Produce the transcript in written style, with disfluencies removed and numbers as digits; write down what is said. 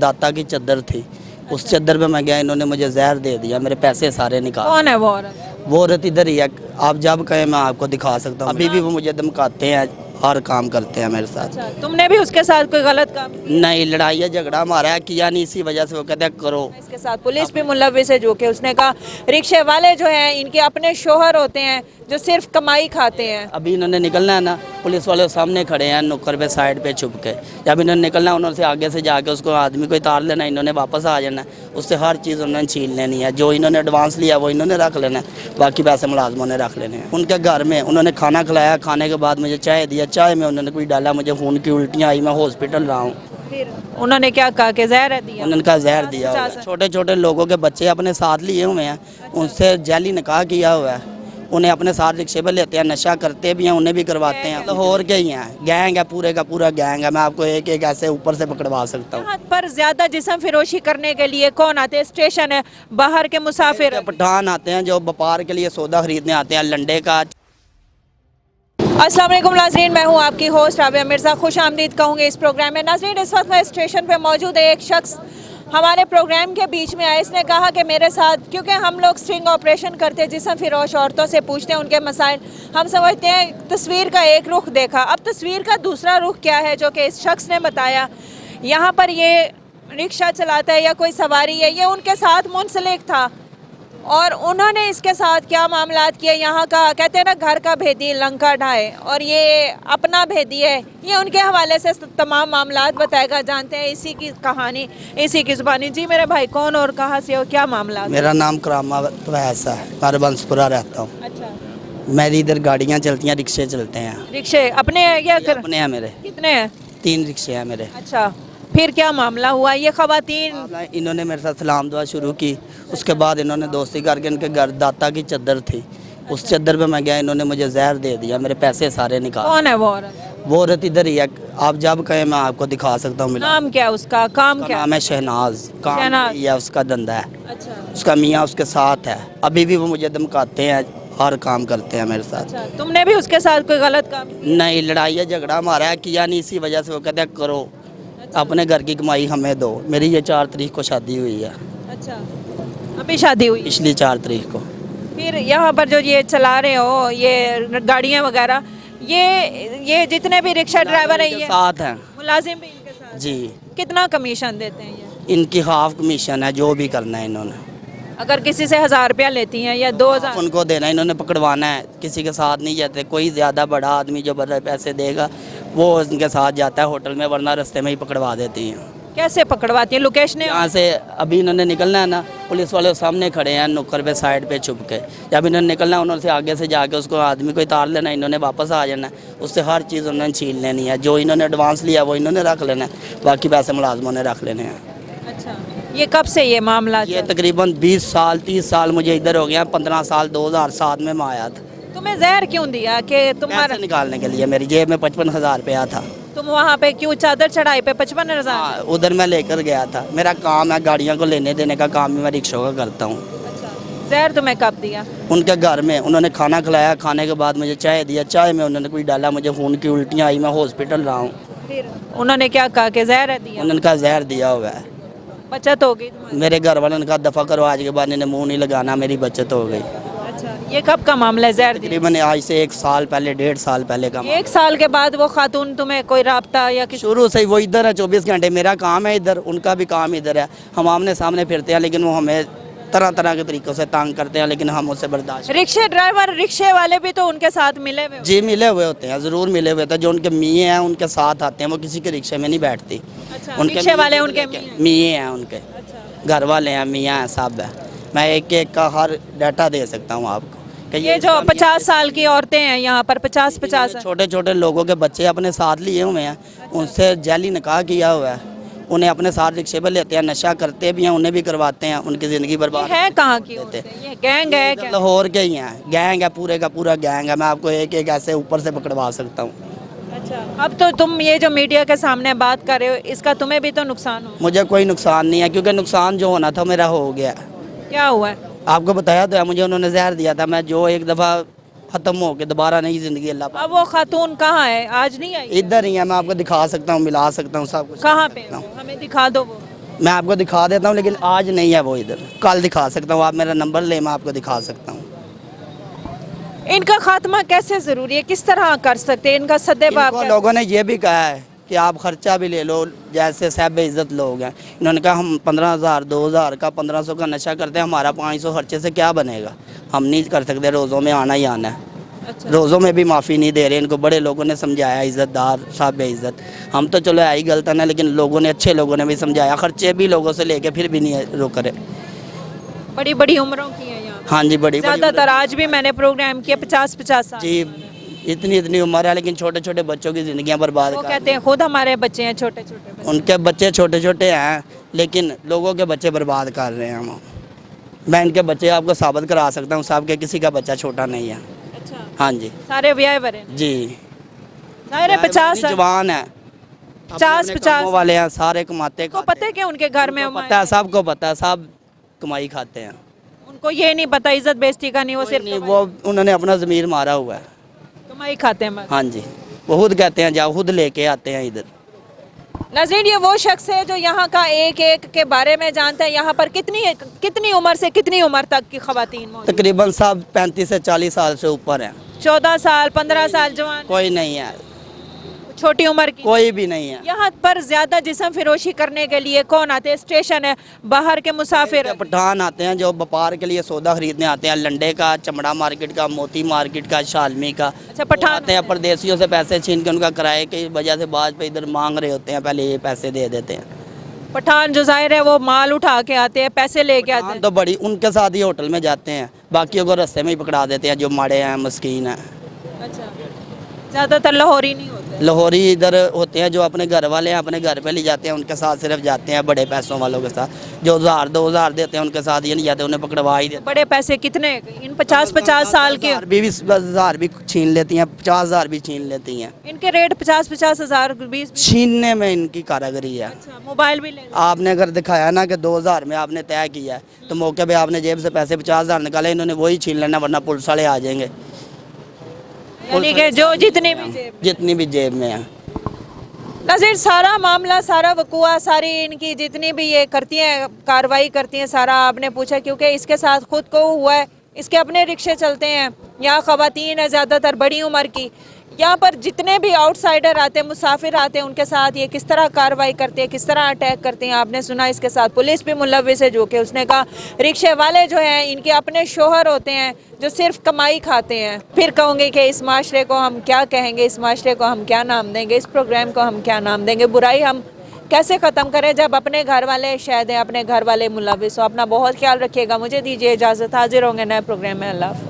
दाता की चद्दर थी, उस चद्दर पे मैं गया, इन्होंने मुझे जहर दे दिया, मेरे पैसे सारे निकाल। कौन है वो औरत? वो औरत इधर ही है, आप जब कहें मैं आपको दिखा सकता हूँ। अभी भी वो मुझे धमकाते हैं, हर काम करते हैं मेरे साथ। अच्छा, तुमने भी उसके साथ कोई गलत काम किया? नहीं, लड़ाई या झगड़ा हमारा किया नहीं, इसी वजह से वो कहते हैं करो। इसके साथ पुलिस भी मुलविस है, जो कि उसने कहा रिक्शे वाले जो हैं इनके अपने शोहर होते हैं जो सिर्फ कमाई खाते हैं। अभी इन्होंने निकलना है ना, पुलिस वाले सामने खड़े हैं नुक्कड़ पे साइड पे छुप के। जब इन्होंने निकलना है, उन्होंने आगे से जाके उसको आदमी को उतार लेना, इन्होंने वापस आ जाना, उससे हर चीज़ उन्होंने छीन लेनी है। जो इन्होंने एडवांस लिया वो इन्होंने रख लेना है, बाकी पैसे मुलाजमों ने रख लेने हैं। उनके घर में उन्होंने खाना खिलाया, खाने के बाद मुझे चाय दिया, चाय में उन्होंने कोई डाला, मुझे खून की उल्टियाँ आई, मैं हॉस्पिटल रहा हूँ। फिर उन्होंने क्या कहा कि जहर दिया? उन्होंने कहा जहर दिया हुआ है। छोटे छोटे लोगों के बच्चे अपने साथ लिए हुए हैं, उनसे जैली निकाह किया हुआ है, उन्हें अपने साथ रिक्शे पर लेते हैं, नशा करते भी हैं, उन्हें भी करवाते हैं। लाहौर के ही हैं, गैंग है, पूरे का पूरा गैंग है। मैं आपको एक एक ऐसे ऊपर से पकड़वा सकता हूँ। यहाँ पर ज्यादा जिस्म फिरोशी करने के लिए कौन आते हैं? स्टेशन है, बाहर के मुसाफिर। पठान आते हैं जो व्यापार के लिए सौदा खरीदने आते हैं, लंडे का। अस्सलाम वालेकुम नाज़रीन, मैं हूँ आपकी होस्ट राबिया मिर्ज़ा। खुश आमदीद कहूँगी इस प्रोग्राम में। नाज़रीन, इस वक्त मैं स्टेशन पे मौजूद है। एक शख्स हमारे प्रोग्राम के बीच में आया, इसने कहा कि मेरे साथ, क्योंकि हम लोग स्ट्रिंग ऑपरेशन करते हैं, जिस्म फिरोश औरतों से पूछते हैं उनके मसाइल, हम समझते हैं तस्वीर का एक रुख देखा, अब तस्वीर का दूसरा रुख क्या है, जो कि इस शख्स ने बताया। यहाँ पर ये रिक्शा चलाता है या कोई सवारी है, ये उनके साथ मुंसलिक था और उन्होंने इसके साथ क्या मामलात किए, यहाँ का कहते हैं ना घर का भेदी लंका ढाए, और ये अपना भेदी है। ये उनके हवाले से तमाम मामलात बताएगा, जानते हैं इसी की कहानी, इसी की जुबानी। जी मेरे भाई, कौन और कहाँ से हो, क्या मामला? मेरा नाम करामा वैसा है, मैं बंसपुरा रहता हूँ। अच्छा, मेरी इधर गाड़ियाँ चलती हैं, रिक्शे चलते हैं। रिक्शे अपने हैं या अपने हैं मेरे, कितने हैं? 3 रिक्शे हैं मेरे। अच्छा, फिर क्या मामला हुआ? ये खवातीन इन्होंने मेरे साथ सलाम दुआ शुरू की, उसके बाद इन्होंने दोस्ती करके, इनके घर दाता की चद्दर थी, उस चद्दर पे मैं गया, इन्होंने मुझे जहर दे दिया, मेरे पैसे सारे निकाल। कौन है वो औरत? वो औरत इधर ही है, आप जब कहें मैं आपको दिखा सकता हूँ। नाम क्या है उसका, काम क्या? नाम है शहनाज, काम शहनाज। या उसका धंधा है, अच्छा, उसका मियाँ उसके साथ है। अभी भी वो मुझे धमकाते हैं, हर काम करते हैं मेरे साथ। अच्छा, तुमने भी उसके साथ कोई गलत काम किया? नहीं, लड़ाई या झगड़ा हमारा किया नहीं, इसी वजह से वो कहते हैं करो, अपने घर की कमाई हमें दो। मेरी ये 4 तारीख को शादी हुई है। अच्छा, अभी शादी हुई? पिछली 4 तारीख को। फिर यहाँ पर जो ये चला रहे हो ये गाड़ियाँ वगैरह, ये जितने भी रिक्शा ड्राइवर है, ये साथ हैं, मुलाजिम भी इनके साथ? जी। कितना कमीशन देते हैं ये? इनकी हाफ कमीशन है, जो भी करना है इन्होंने। अगर किसी से 1000 रुपया लेती हैं या 2000? उनको देना, इन्होंने पकड़वाना है, किसी के साथ नहीं जाते। कोई ज़्यादा बड़ा आदमी जो बड़े पैसे देगा वो उनके साथ जाता है होटल में, वरना रास्ते में ही पकड़वा देती हैं। कैसे पकड़वाती हैं? लोकेशन यहाँ से अभी इन्होंने निकलना है ना, पुलिस वाले सामने खड़े हैं नुक्कड़ पे साइड पे छुप के। जब इन्होंने निकलना है, उन्होंने आगे से जाके उसको आदमी को उतार लेना, इन्होंने वापस आ जाना, उससे हर चीज़ उन्होंने छीन लेनी है। जो इन्होंने एडवांस लिया वो इन्होंने रख लेना है, बाकी पैसे मुलाजमों ने रख लेने हैं। अच्छा, ये कब से ये मामला? ये तकरीबन 20 साल 30 साल मुझे इधर हो गया। 15 साल 2007 में मैं आया था। तुम्हें जहर क्यों दिया कि तुम्हारा पैसे निकालने के लिए। मेरी जेब में 55,000 रुपया था। तुम वहाँ पे क्यों चादर चढ़ाई पे 55,000? हाँ, उधर मैं लेकर गया था। मेरा काम है गाड़ियों को लेने देने का काम ही मैं रिक्शों का करता हूँ। अच्छा, जहर तुम्हें कब दिया? उनके घर में उन्होंने खाना खिलाया, खाने के बाद मुझे चाय दिया, चाय में उन्होंने कोई डाला, मुझे खून की उल्टियाँ आई, मैं हॉस्पिटल रहा हूँ। फिर उन्होंने क्या कहा कि जहर दिया? उन्होंने कहा जहर दिया हुआ है। बचत हो गई तुम्हारी? मेरे घर वालों ने कहा दफ़ा करो, आज के बाद इन्हें मुँह नहीं लगाना, मेरी बचत हो गई। अच्छा, ये कब का मामला है जहर दिया? तकरीबन आज से 1 साल पहले, 1.5 साल पहले का। 1 साल के बाद वो खातून तुम्हें कोई राब्ता या किसी? शुरू से ही वो इधर है 24 घंटे। मेरा काम है इधर, उनका भी काम इधर है। हम आमने सामने फिरते हैं, लेकिन वो हमें तरह तरह के तरीक़ों से तंग करते हैं, लेकिन हम उससे बर्दाश्त। रिक्शे ड्राइवर, रिक्शे वाले भी तो उनके साथ मिले हुए? जी, मिले हुए होते हैं, ज़रूर मिले हुए होते हैं। जो उनके मियाँ हैं उनके साथ आते हैं, वो किसी के रिक्शे में नहीं बैठती। अच्छा, रिक्शे वाले उनके मियाँ हैं, उनके घर वाले हैं, मियाँ हैं, सब है। मैं एक एक का हर डाटा दे सकता हूँ आपको। ये जो 50 साल की औरतें हैं यहाँ पर, 50 छोटे छोटे लोगों के बच्चे अपने साथ लिए हुए हैं, उनसे जैली निकाह किया हुआ है, उन्हें अपने साथ रिक्शे पर लेते हैं, नशा करते भी हैं, उन्हें भी करवाते हैं, उनकी ज़िंदगी बर्बाद। है कहाँ की औरतें? ये गैंग है क्या? लाहौर के ही हैं, गैंग है, पूरे का पूरा गैंग है। मैं आपको एक एक ऐसे ऊपर से पकड़वा सकता हूँ। अच्छा, अब तो तुम ये जो मीडिया के सामने बात कर रहे हो, इसका तुम्हें भी तो नुकसान हो? मुझे कोई नुकसान नहीं है, क्योंकि नुकसान जो होना था मेरा हो गया। क्या हुआ है? आपको बताया तो है, मुझे उन्होंने जहर दिया था। मैं जो एक दफ़ा ख़त्म हो के दोबारा नई ज़िंदगी अल्लाह पाक। अब वो खातून कहाँ है? आज नहीं आई? इधर ही है, मैं आपको दिखा सकता हूँ, मिला सकता हूँ सब कुछ। कहाँ पे? हमें दिखा दो वो। मैं आपको दिखा देता हूँ, लेकिन आज नहीं है वो इधर, कल दिखा सकता हूँ। आप मेरा नंबर ले, मैं आपको दिखा सकता हूँ। इनका खात्मा कैसे ज़रूरी है, किस तरह कर सकते हैं, इनका सद्देबाब इनको लोगों ने ये भी कहा है कि आप खर्चा भी ले लो, जैसे साहब इज़्ज़त लोग हैं। इन्होंने कहा हम 15,000 2,000 का 1500 का नशा करते हैं, हमारा 500 खर्चे से क्या बनेगा, हम नहीं कर सकते, रोज़ों में आना ही आना है। अच्छा। रोज़ों में भी माफ़ी नहीं दे रहे इनको। बड़े लोगों ने समझाया, इज़्ज़तदार साहब इज़्ज़त, हम तो चलो है ही गलत है ना, लेकिन लोगों ने, अच्छे लोगों ने भी समझाया, खर्चे भी लोगों से लेके फिर भी नहीं रुक रहे। बड़ी बड़ी उम्रों की है यहाँ, हाँ जी, बड़ी ज़्यादातर आज भी मैंने प्रोग्राम किया 50-50 साल। जी, इतनी उम्र है, लेकिन छोटे छोटे बच्चों की ज़िंदगियाँ बर्बाद वो कर कहते हैं खुद हमारे बच्चे हैं छोटे छोटे बच्चे। उनके बच्चे छोटे छोटे हैं, लेकिन लोगों के बच्चे बर्बाद कर रहे हैं हम। मैं इनके बच्चे आपको साबित करा सकता हूँ, साहब के किसी का बच्चा छोटा नहीं है। अच्छा, हाँ जी सारे ब्याह भरे जी, सारे 50 जवान है, 50 वाले हैं, सारे कमाते को पता है कि उनके घर में पता है, सबको पता है, सब कमाई खाते हैं। उनको ये नहीं पता इज्जत बेइज्जती का नहीं, वो सिर्फ नहीं, वो उन्होंने अपना ज़मीर मारा हुआ है। कमाई खाते हैं बस। हाँ जी, वो खुद कहते हैं जाओ, खुद लेके आते हैं इधर। नाज़रीन, ये वो शख्स है जो यहाँ का एक एक के बारे में जानता है। यहाँ पर कितनी उम्र से कितनी उम्र तक की खवातीन मौजूद? तकरीबन सब 35 से 40 साल से ऊपर हैं। 14 साल 15 साल जवान, कोई नहीं है, छोटी उम्र की कोई भी नहीं है। यहाँ पर ज्यादा जिस्म फिरोशी करने के लिए कौन आते हैं? स्टेशन है, बाहर के मुसाफिर। पठान आते हैं जो व्यापार के लिए सौदा खरीदने आते हैं, लंडे का, चमड़ा मार्केट का, मोती मार्केट का, शालमी का। अच्छा, पठान आते हैं, परदेसियों से पैसे छीन के उनका किराए की वजह से बाद पे इधर मांग रहे होते हैं, पहले ये पैसे दे देते हैं। पठान जो जाहिर है वो माल उठा के आते हैं, पैसे लेके आते हैं। तो बड़ी उनके साथ ही होटल में जाते हैं, बाकियों को रास्ते में ही पकड़ा देते हैं जो माड़े हैं, मस्कीन हैं। अच्छा, ज्यादातर लाहौरी नहीं होते। लाहौरी इधर होते हैं जो अपने घर वाले हैं, अपने घर पे ले जाते हैं, उनके साथ सिर्फ जाते हैं बड़े पैसों वालों के साथ। जो 1000 2000 देते हैं उनके साथ ये नहीं जाते, उन्हें पकड़वा ही देते। बड़े पैसे कितने? इन 50-50 साल के 10,000 भी छीन लेती हैं, 50,000 भी छीन लेती हैं। इनके रेट 50-50 हज़ार 20। छीनने में इनकी कारागरी है। अच्छा, मोबाइल भी ले लो। आपने अगर दिखाया ना कि 2000 में आपने तय किया है, तो मौके पे आपने जेब से पैसे 50,000 निकाले, इन्होंने वही छीन लेना, वरना पुलिस वाले आ जाएंगे। यानी कि जो जितनी भी जेब में है। नाज़रीन, सारा मामला, सारा वकुआ, सारी इनकी जितनी भी ये करती हैं, कार्रवाई करती हैं, सारा आपने पूछा क्योंकि इसके साथ खुद को हुआ है। इसके अपने रिक्शे चलते हैं, यहाँ ख़वातीन है ज़्यादातर बड़ी उम्र की। यहाँ पर जितने भी आउटसाइडर आते हैं, मुसाफिर आते हैं, उनके साथ ये किस तरह कार्रवाई करते हैं, किस तरह अटैक करते हैं, आपने सुना। इसके साथ पुलिस भी मुलविस है, जो कि उसने कहा रिक्शे वाले जो हैं इनके अपने शोहर होते हैं जो सिर्फ कमाई खाते हैं। फिर कहूँगे कि इस माशरे को हम क्या कहेंगे, इस माशरे को हम क्या नाम देंगे, इस प्रोग्राम को हम क्या नाम देंगे? बुराई हम कैसे ख़त्म करें जब अपने घर वाले शायद हैं, अपने घर वाले मुलविस हो। अपना बहुत ख्याल रखिएगा। मुझे दीजिए इजाज़त, हाजिर होंगे नए प्रोग्राम में। अल्लाह हाफ़िज़।